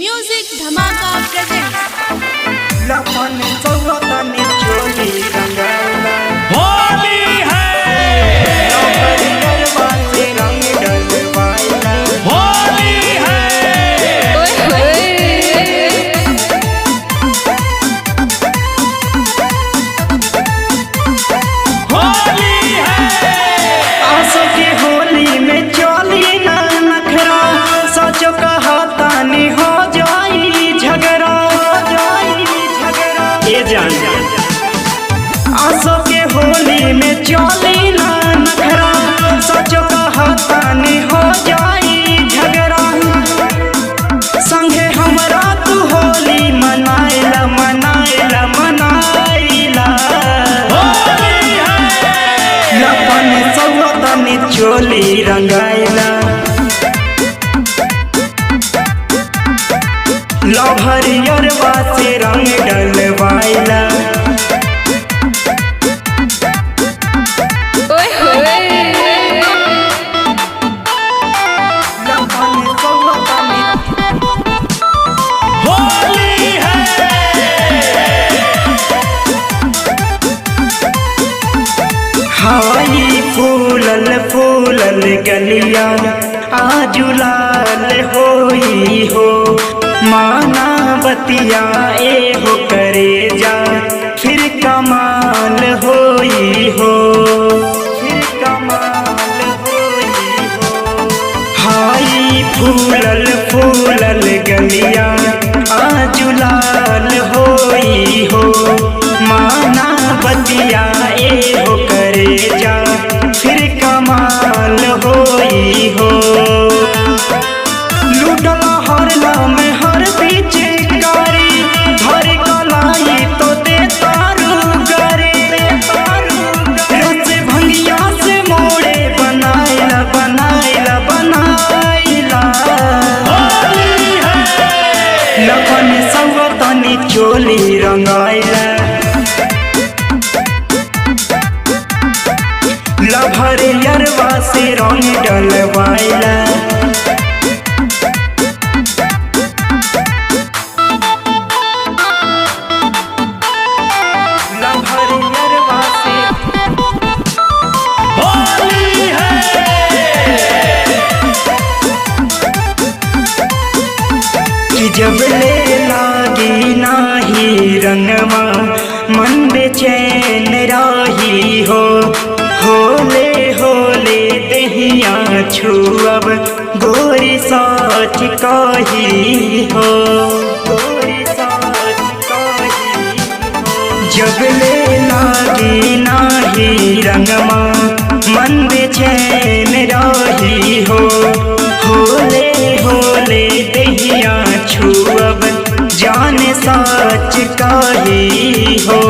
music धमाका presents लपन सौतन चोली रंगाला होली है गरबा से रंग डलवाइला होली है होली है आसो के होली में चोली ना नखरा सचो कहता नहीं हो जाई झगड़ा ये जान आसो के होली में चोली ना नखरा सचो कहता नहीं हो जाई झगड़ा संगे हमरा तू होली मनाइला मनाइला मनाइला होली है लपन सौतन चोली रंगाइला लभरियरवा से रंग डलवाइला लपन सौतन होली है हाई फूलल फूलल गलिया आजू लाल होई हो माना बतिया ए हो करे जा फिर कमाल होई हो फिर कमाल होई हो हाई फूलल फूलल गलिया आजू लाल होई हो माना बतिया ए हो करे जा फिर कमाल होई हो लूटला हरला में हर पीछे कारी धर कलाई तो दे तारू गरे रस भंगिया से मोड़े बनाइला बनाइला बनाइला होली है लपन सौतनी चोली रंगाइला लभरियरवा से रंग डलवाइला लभरियरवा से होली है कि जब ले लागी नाही रंगवा मन बेचैन राही हो होले होले दहिया छुअब गोरी साच कही हो गोरी साच कही हो जब ले लागी नाही रंगवा मन बेचैन राही हो होले होले दहिया छुअब जान साच कही हो